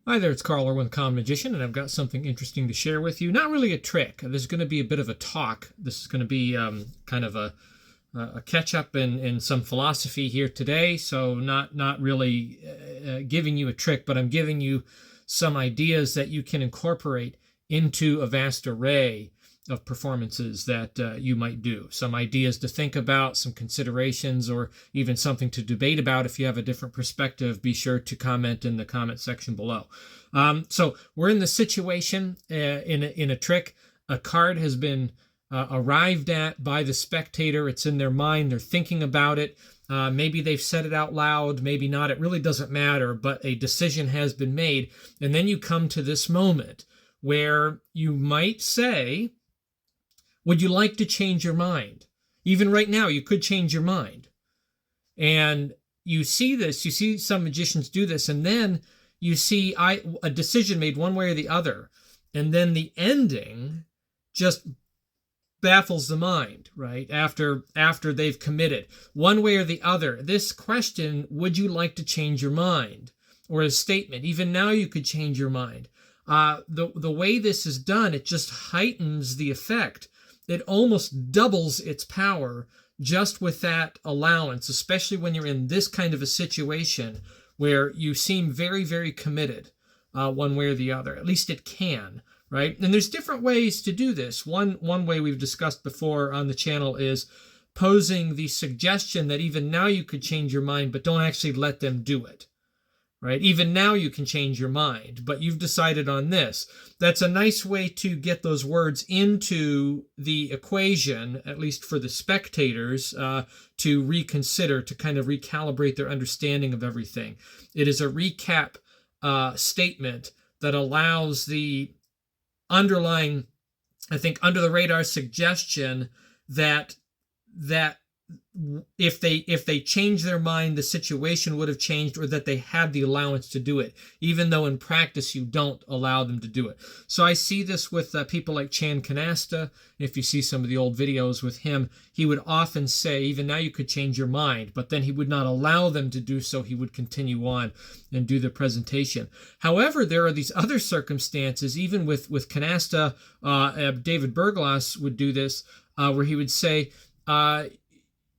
Hi there, it's Carl Irwin, Common Magician, and I've got something interesting to share with you. Not really a trick. This is going to be a bit of a talk. This is going to be kind of a catch up in some philosophy here today. So not really giving you a trick, but I'm giving you some ideas that you can incorporate into a vast array of performances that you might do. Some ideas to think about, some considerations, or even something to debate about. If you have a different perspective, be sure to comment in the comment section below. So we're in the situation in a trick. A card has been arrived at by the spectator. It's in their mind. They're thinking about it. Maybe they've said it out loud, maybe not. It really doesn't matter, but a decision has been made. And then you come to this moment where you might say, would you like to change your mind? Even right now, you could change your mind. And you see this, you see some magicians do this, and then you see a decision made one way or the other. And then the ending just baffles the mind, right? After they've committed one way or the other. This question, would you like to change your mind? Or a statement, even now you could change your mind. The way this is done, it just heightens the effect. It almost doubles its power just with that allowance, especially when you're in this kind of a situation where you seem very, very committed one way or the other. At least it can, right? And there's different ways to do this. One way we've discussed before on the channel is posing the suggestion that even now you could change your mind, but don't actually let them do it. Right? Even now you can change your mind, but you've decided on this. That's a nice way to get those words into the equation, at least for the spectators, to reconsider, to kind of recalibrate their understanding of everything. It is a recap statement that allows the underlying, I think, under the radar suggestion that if they change their mind, the situation would have changed, or that they have the allowance to do it, even though in practice you don't allow them to do it. So I see this with people like Chan Canasta. If you see some of the old videos with him, he would often say, even now you could change your mind, but then he would not allow them to do so. He would continue on and do the presentation. However, there are these other circumstances, even with Canasta, David Berglas would do this, where he would say,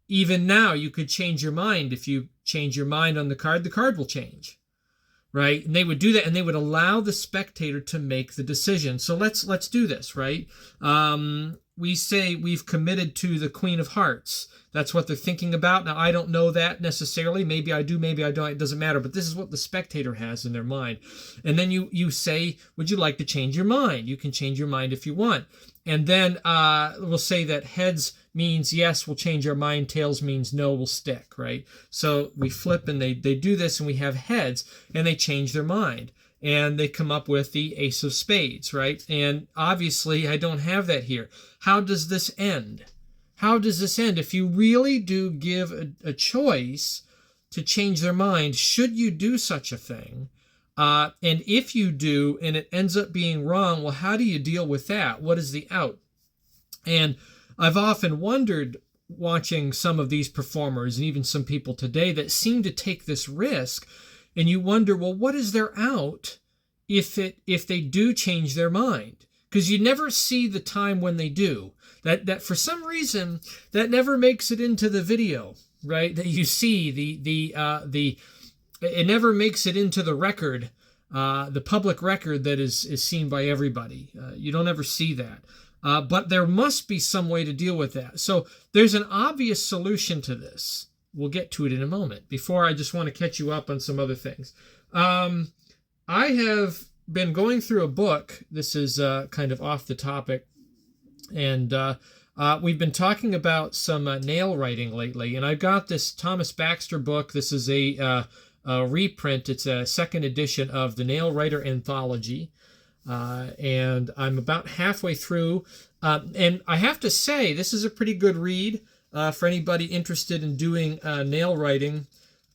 even now you could change your mind. If you change your mind on the card will change, right? And they would do that, and they would allow the spectator to make the decision. So let's do this, right? We say we've committed to the Queen of Hearts. That's what they're thinking about. Now, I don't know that necessarily. Maybe I do, maybe I don't. It doesn't matter. But this is what the spectator has in their mind. And then you say, would you like to change your mind? You can change your mind if you want. And then we'll say that heads means yes, we'll change our mind. Tails means no, we'll stick, right? So we flip, and they do this, and we have heads, and they change their mind. And they come up with the Ace of Spades, right? And obviously, I don't have that here. How does this end? How does this end? If you really do give a choice to change their mind, should you do such a thing? And if you do, and it ends up being wrong, well, how do you deal with that? What is the out? And I've often wondered, watching some of these performers, and even some people today that seem to take this risk, and you wonder, well, what is their out if they do change their mind? Because you never see the time when they do. That for some reason that never makes it into the video, right? That you see it never makes it into the record, the public record that is seen by everybody. You don't ever see that. But there must be some way to deal with that. So there's an obvious solution to this. We'll get to it in a moment. Before, I just want to catch you up on some other things. I have been going through a book. This is kind of off the topic. And we've been talking about some nail writing lately. And I've got this Thomas Baxter book. This is a reprint. It's a second edition of the Nail Writer Anthology. And I'm about halfway through. And I have to say, this is a pretty good read for anybody interested in doing nail writing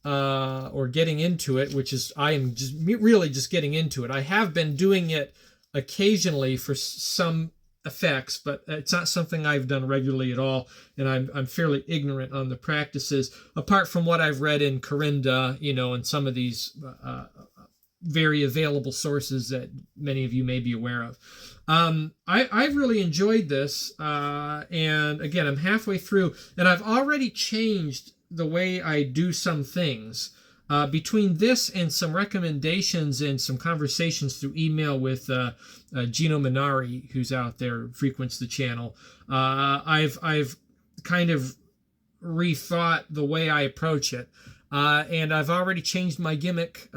or getting into it, which is, I am just really just getting into it. I have been doing it occasionally for some effects, but it's not something I've done regularly at all, and I'm fairly ignorant on the practices, apart from what I've read in Corinda, and some of these very available sources that many of you may be aware of. I've really enjoyed this, and again, I'm halfway through, and I've already changed the way I do some things. Between this and some recommendations and some conversations through email with Gino Minari, who's out there, frequents the channel, I've kind of rethought the way I approach it. And I've already changed my gimmick,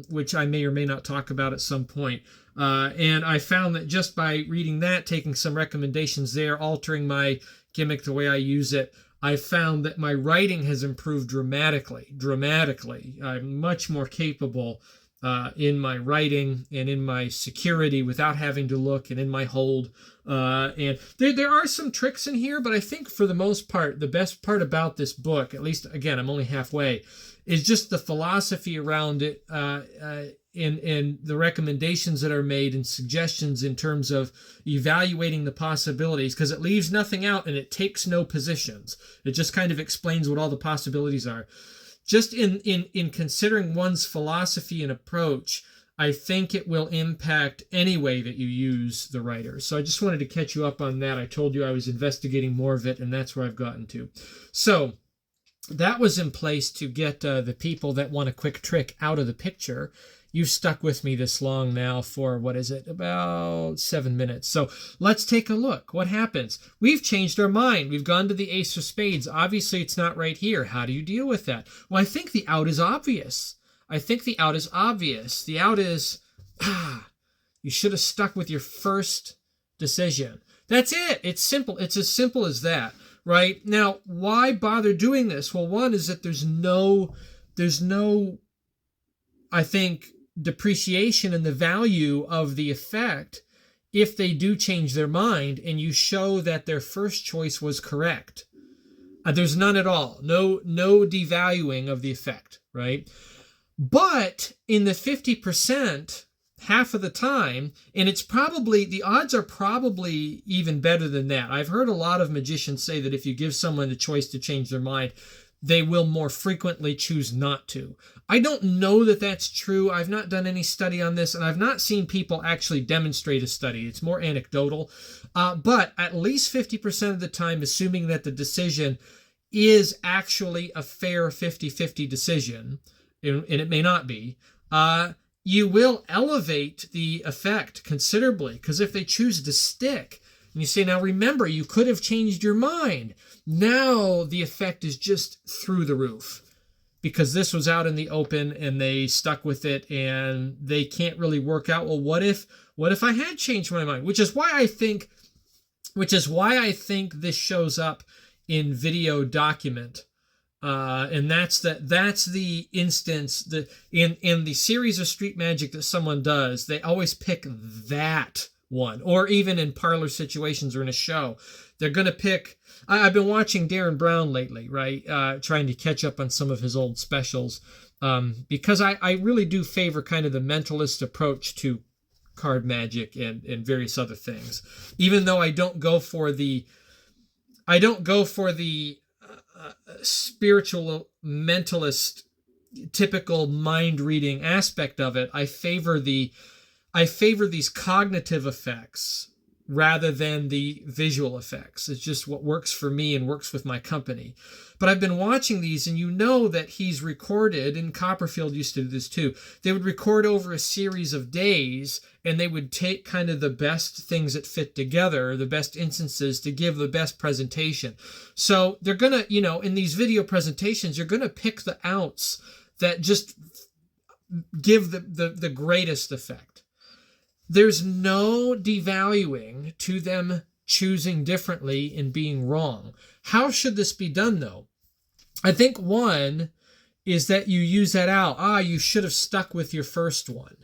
which I may or may not talk about at some point. And I found that just by reading that, taking some recommendations there, altering my gimmick the way I use it, I found that my writing has improved dramatically. I'm much more capable in my writing and in my security without having to look, and in my hold. And there are some tricks in here, but I think for the most part, the best part about this book, at least, again, I'm only halfway, is just the philosophy around it, and the recommendations that are made and suggestions in terms of evaluating the possibilities, because it leaves nothing out and it takes no positions. It just kind of explains what all the possibilities are. Just in considering one's philosophy and approach, I think it will impact any way that you use the writer. So I just wanted to catch you up on that. I told you I was investigating more of it, and that's where I've gotten to. So that was in place to get the people that want a quick trick out of the picture. You've stuck with me this long now for, what is it, about 7 minutes. So let's take a look. What happens? We've changed our mind. We've gone to the Ace of Spades. Obviously, it's not right here. How do you deal with that? Well, I think the out is obvious. The out is, you should have stuck with your first decision. That's it. It's simple. It's as simple as that, right? Now, why bother doing this? Well, one is that there's no, I think, depreciation in the value of the effect if they do change their mind and you show that their first choice was correct. There's none at all. No devaluing of the effect, right? But in the 50%, half of the time, and it's probably, the odds are probably even better than that. I've heard a lot of magicians say that if you give someone the choice to change their mind, they will more frequently choose not to. I don't know that that's true. I've not done any study on this, and I've not seen people actually demonstrate a study. It's more anecdotal. But at least 50% of the time, assuming that the decision is actually a fair 50-50 decision, and it may not be, you will elevate the effect considerably. Because if they choose to stick, and you say, now remember, you could have changed your mind. Now the effect is just through the roof because this was out in the open and they stuck with it and they can't really work out. Well, what if I had changed my mind? Which is why I think this shows up in video document. And that's the instance that in the series of street magic that someone does, they always pick that one, or even in parlor situations or in a show, they're going to pick. I've been watching Darren Brown lately, right? Trying to catch up on some of his old specials, because I really do favor kind of the mentalist approach to card magic and various other things. Even though I don't go for the spiritual mentalist typical mind reading aspect of it, I favor these cognitive effects rather than the visual effects. It's just what works for me and works with my company. But I've been watching these, and you know that he's recorded, and Copperfield used to do this too. They would record over a series of days, and they would take kind of the best things that fit together, the best instances to give the best presentation. So they're going to, in these video presentations, you're going to pick the outs that just give the greatest effect. There's no devaluing to them choosing differently and being wrong. How should this be done, though? I think one is that you use that out. You should have stuck with your first one.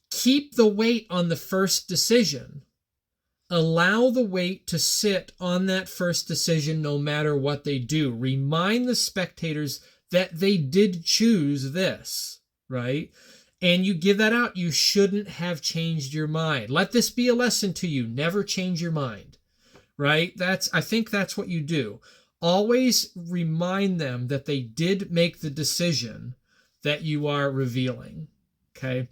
Keep the weight on the first decision. Allow the weight to sit on that first decision no matter what they do. Remind the spectators that they did choose this, right? And you give that out. You shouldn't have changed your mind. Let this be a lesson to you. Never change your mind, right? I think that's what you do. Always remind them that they did make the decision that you are revealing. Okay.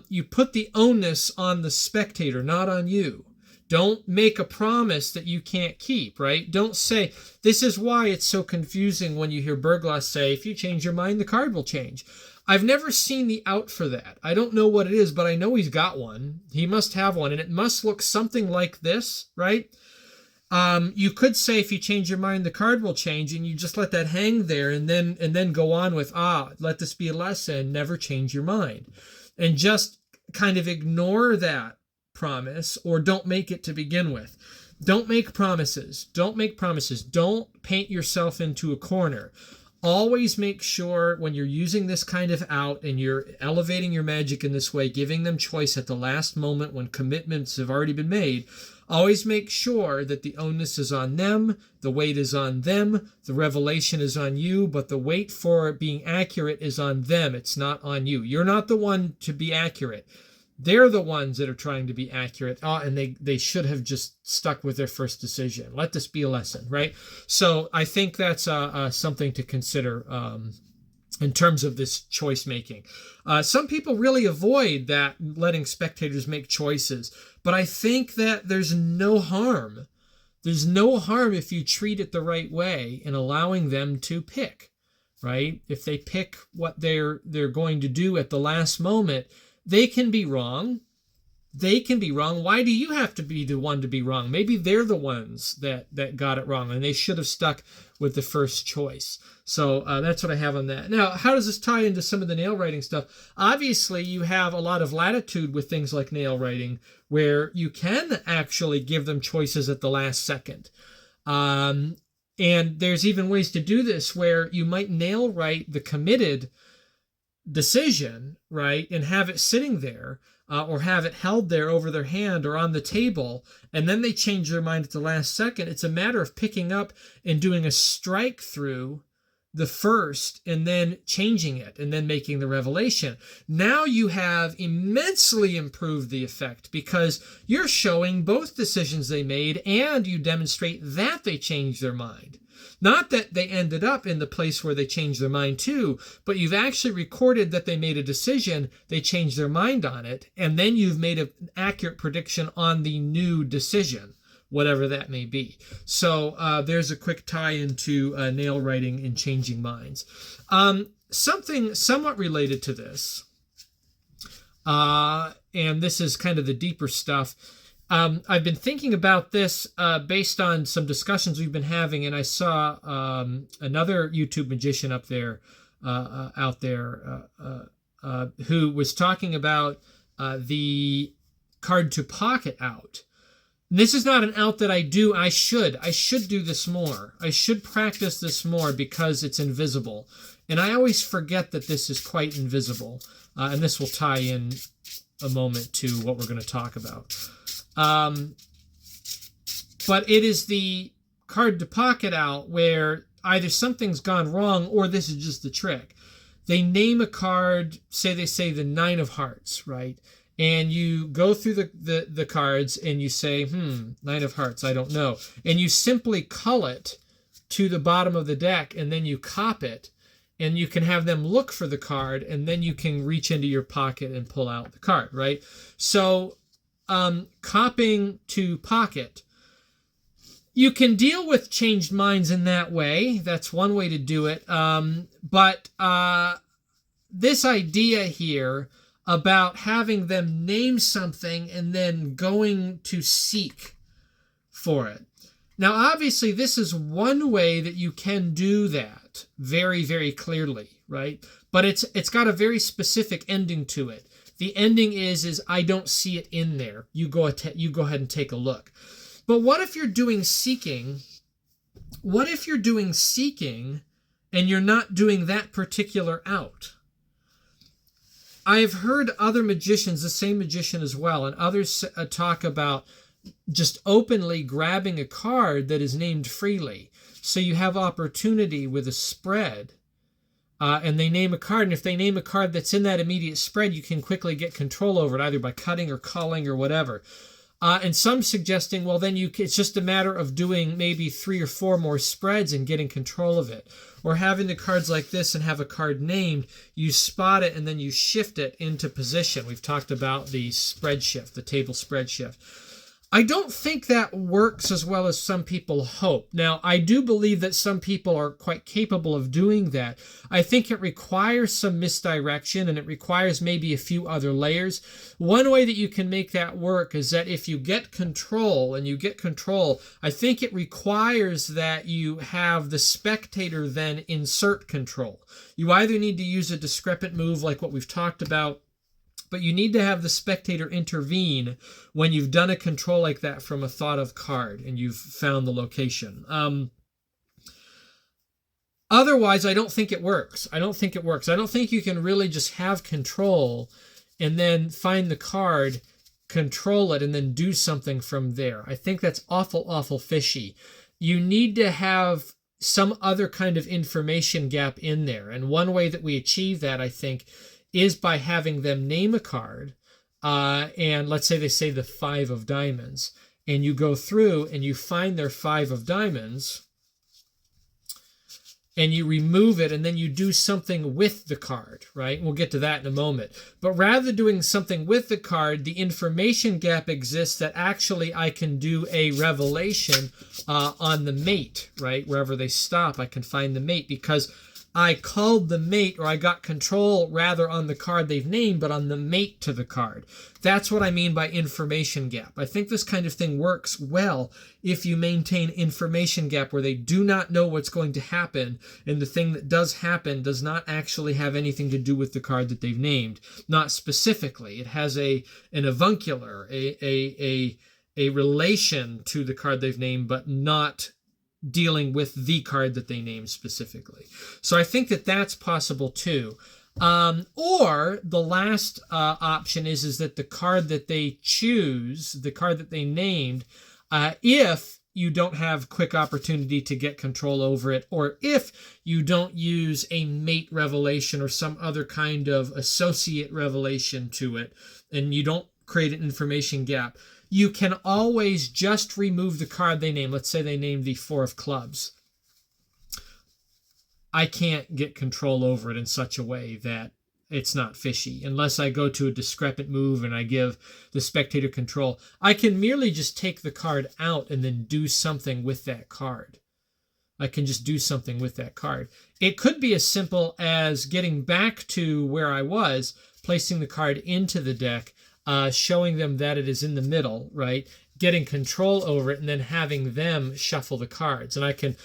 You put the onus on the spectator, not on you. Don't make a promise that you can't keep, right? Don't say, this is why it's so confusing when you hear Berglas say, if you change your mind, the card will change. I've never seen the out for that. I don't know what it is, but I know he's got one. He must have one, and it must look something like this, right? You could say, if you change your mind, the card will change, and you just let that hang there, and then go on with, let this be a lesson, never change your mind. And just kind of ignore that promise, or don't make it to begin with. Don't make promises. Don't make promises. Don't paint yourself into a corner. Always make sure when you're using this kind of out and you're elevating your magic in this way, giving them choice at the last moment when commitments have already been made, always make sure that the onus is on them, the weight is on them, the revelation is on you, but the weight for being accurate is on them. It's not on you. You're not the one to be accurate. They're the ones that are trying to be accurate, and they should have just stuck with their first decision. Let this be a lesson, right? So I think that's something to consider in terms of this choice making. Some people really avoid that, letting spectators make choices, but I think that there's no harm. There's no harm if you treat it the right way in allowing them to pick, right? If they pick what they're going to do at the last moment, they can be wrong. They can be wrong. Why do you have to be the one to be wrong? Maybe they're the ones that got it wrong, and they should have stuck with the first choice. So that's what I have on that. Now, how does this tie into some of the nail writing stuff? Obviously, you have a lot of latitude with things like nail writing, where you can actually give them choices at the last second. And there's even ways to do this where you might nail write the committed decision, right, and have it sitting there, or have it held there over their hand or on the table, and then they change their mind at the last second. It's a matter of picking up and doing a strike through the first and then changing it and then making the revelation. Now you have immensely improved the effect, because you're showing both decisions they made, and you demonstrate that they changed their mind. Not that they ended up in the place where they changed their mind too, but you've actually recorded that they made a decision, they changed their mind on it, and then you've made an accurate prediction on the new decision, whatever that may be. So there's a quick tie into nail writing and changing minds. Something somewhat related to this, and this is kind of the deeper stuff. I've been thinking about this based on some discussions we've been having, and I saw another YouTube magician out there who was talking about the card to pocket out. And this is not an out that I do. I should do this more. I should practice this more because it's invisible, and I always forget that this is quite invisible. And this will tie in a moment to what we're going to talk about. But it is the card to pocket out where either something's gone wrong or this is just the trick. They name a card, they say the 9 of hearts, right? And you go through the cards and you say, 9 of hearts, I don't know. And you simply cull it to the bottom of the deck, and then you cop it, and you can have them look for the card, and then you can reach into your pocket and pull out the card, right? So copying to pocket, you can deal with changed minds in that way. That's one way to do it. But this idea here about having them name something and then going to seek for it. Now, obviously, this is one way that you can do that very, very clearly, right? But it's got a very specific ending to it. The ending is I don't see it in there. You go ahead and take a look. But what if you're doing seeking? What if you're doing seeking and you're not doing that particular out? I've heard other magicians, the same magician as well, and others talk about just openly grabbing a card that is named freely. So you have opportunity with a spread. And they name a card, and if they name a card that's in that immediate spread, you can quickly get control over it, either by cutting or culling or whatever. And some suggesting, well, then it's just a matter of doing maybe 3 or 4 more spreads and getting control of it. Or having the cards like this and have a card named, you spot it and then you shift it into position. We've talked about the spread shift, the table spread shift. I don't think that works as well as some people hope. Now, I do believe that some people are quite capable of doing that. I think it requires some misdirection and it requires maybe a few other layers. One way that you can make that work is that if you get control, I think it requires that you have the spectator then insert control. You either need to use a discrepant move like what we've talked about, but you need to have the spectator intervene when you've done a control like that from a thought of card and you've found the location. Otherwise, I don't think it works. I don't think you can really just have control and then find the card, control it, and then do something from there. I think that's awful, awful fishy. You need to have some other kind of information gap in there. And one way that we achieve that, I think, is by having them name a card, and let's say they say the 5 of diamonds, and you go through and you find their 5 of diamonds, and you remove it, and then you do something with the card, right? We'll get to that in a moment. But rather than doing something with the card, the information gap exists that actually I can do a revelation on the mate, right? Wherever they stop, I can find the mate because I called the mate, or I got control rather on the card they've named, but on the mate to the card. That's what I mean by information gap. I think this kind of thing works well if you maintain information gap where they do not know what's going to happen, and the thing that does happen does not actually have anything to do with the card that they've named. Not specifically. It has an avuncular, a relation to the card they've named, but not dealing with the card that they named specifically. So I think that that's possible too. Or the last option is that the card that they choose, the card that they named, if you don't have quick opportunity to get control over it, or if you don't use a mate revelation or some other kind of associate revelation to it, and you don't create an information gap, you can always just remove the card they name. Let's say they named the 4 of clubs. I can't get control over it in such a way that it's not fishy. Unless I go to a discrepant move and I give the spectator control, I can merely just take the card out and then do something with that card. I can just do something with that card. It could be as simple as getting back to where I was, placing the card into the deck, showing them that it is in the middle, right? Getting control over it and then having them shuffle the cards. And I can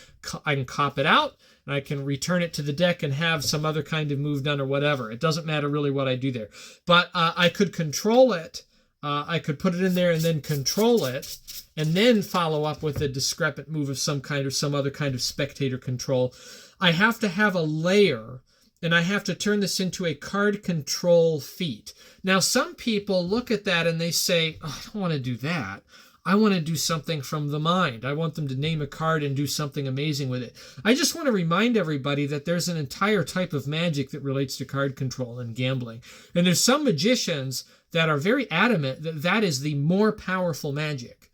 cop it out and I can return it to the deck and have some other kind of move done or whatever. It doesn't matter really what I do there. But I could control it. I could put it in there and then control it and then follow up with a discrepant move of some kind or some other kind of spectator control. I have to have a layer, and I have to turn this into a card control feat. Now, some people look at that and they say, oh, I don't want to do that. I want to do something from the mind. I want them to name a card and do something amazing with it. I just want to remind everybody that there's an entire type of magic that relates to card control and gambling. And there's some magicians that are very adamant that that is the more powerful magic.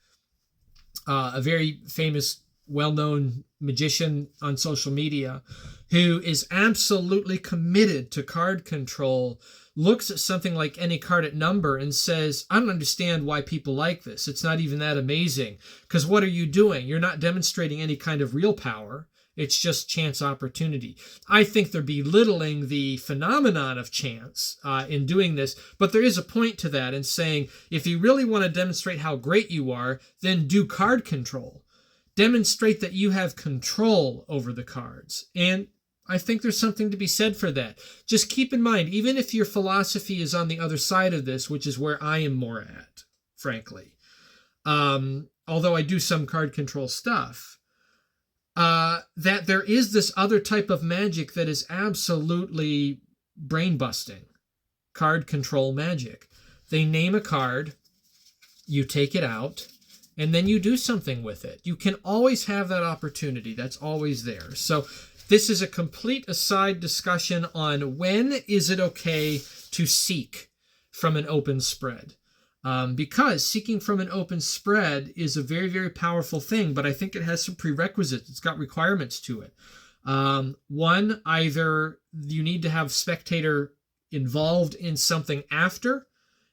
A very famous, well-known magician on social media who is absolutely committed to card control looks at something like any card at number and says, I don't understand why people like this. It's not even that amazing. Because what are you doing? You're not demonstrating any kind of real power. It's just chance opportunity. I think they're belittling the phenomenon of chance in doing this, but there is a point to that in saying, if you really want to demonstrate how great you are, then do card control. Demonstrate that you have control over the cards. And I think there's something to be said for that. Just keep in mind, even if your philosophy is on the other side of this, which is where I am more at, frankly, although I do some card control stuff, that there is this other type of magic that is absolutely brain-busting. Card control magic. They name a card, you take it out, and then you do something with it. You can always have that opportunity. That's always there. So this is a complete aside discussion on when is it okay to seek from an open spread. because seeking from an open spread is a very, very powerful thing, but I think it has some prerequisites. It's got requirements to it. One, either you need to have spectator involved in something after,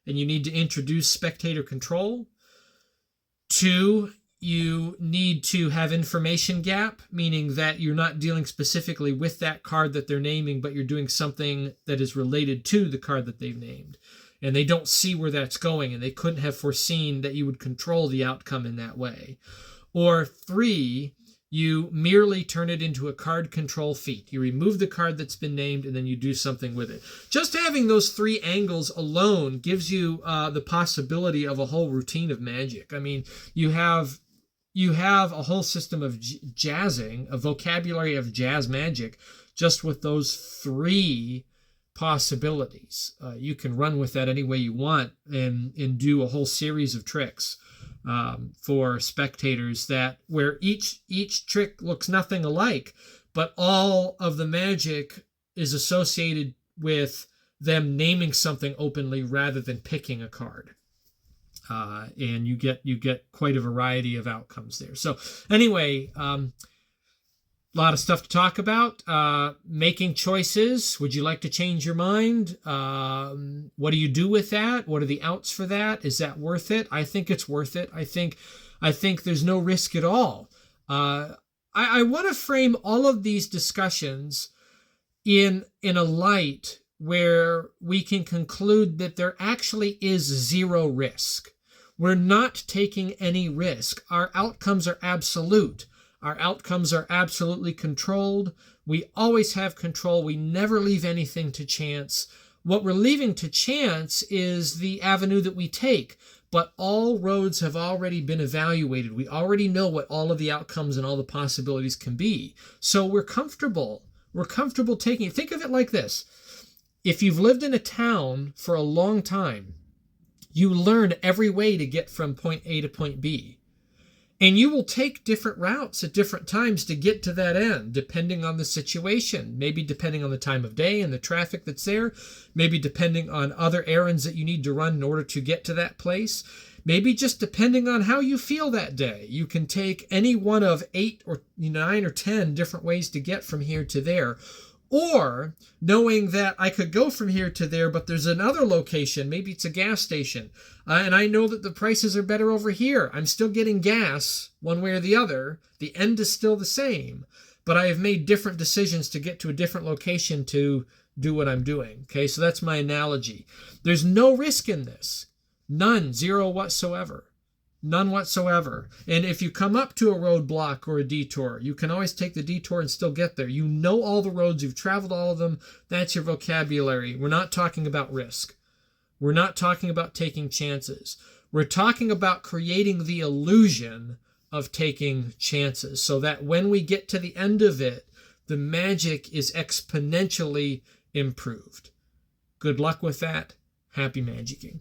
and you need to introduce spectator control. Two, you need to have information gap, meaning that you're not dealing specifically with that card that they're naming, but you're doing something that is related to the card that they've named. And they don't see where that's going, and they couldn't have foreseen that you would control the outcome in that way. Or three, you merely turn it into a card control feat. You remove the card that's been named, and then you do something with it. Just having those three angles alone gives you the possibility of a whole routine of magic. I mean, you have a whole system of jazzing, a vocabulary of jazz magic, just with those three possibilities. You can run with that any way you want and do a whole series of tricks for spectators that where each trick looks nothing alike, but all of the magic is associated with them naming something openly rather than picking a card. And you get quite a variety of outcomes there. So anyway, a lot of stuff to talk about. Making choices. Would you like to change your mind? What do you do with that? What are the outs for that? Is that worth it? I think it's worth it. I think there's no risk at all. I want to frame all of these discussions in a light where we can conclude that there actually is zero risk. We're not taking any risk. Our outcomes are absolute. Our outcomes are absolutely controlled. We always have control. We never leave anything to chance. What we're leaving to chance is the avenue that we take. But all roads have already been evaluated. We already know what all of the outcomes and all the possibilities can be. So we're comfortable. We're comfortable taking it. Think of it like this. If you've lived in a town for a long time, you learn every way to get from point A to point B. And you will take different routes at different times to get to that end, depending on the situation, maybe depending on the time of day and the traffic that's there, maybe depending on other errands that you need to run in order to get to that place, maybe just depending on how you feel that day. You can take any one of 8 or 9 or 10 different ways to get from here to there. Or knowing that I could go from here to there, but there's another location, maybe it's a gas station, and I know that the prices are better over here. I'm still getting gas one way or the other. The end is still the same, but I have made different decisions to get to a different location to do what I'm doing. Okay, so that's my analogy. There's no risk in this. None, zero whatsoever. None whatsoever. And if you come up to a roadblock or a detour, you can always take the detour and still get there. You know all the roads. You've traveled all of them. That's your vocabulary. We're not talking about risk. We're not talking about taking chances. We're talking about creating the illusion of taking chances so that when we get to the end of it, the magic is exponentially improved. Good luck with that. Happy magicking.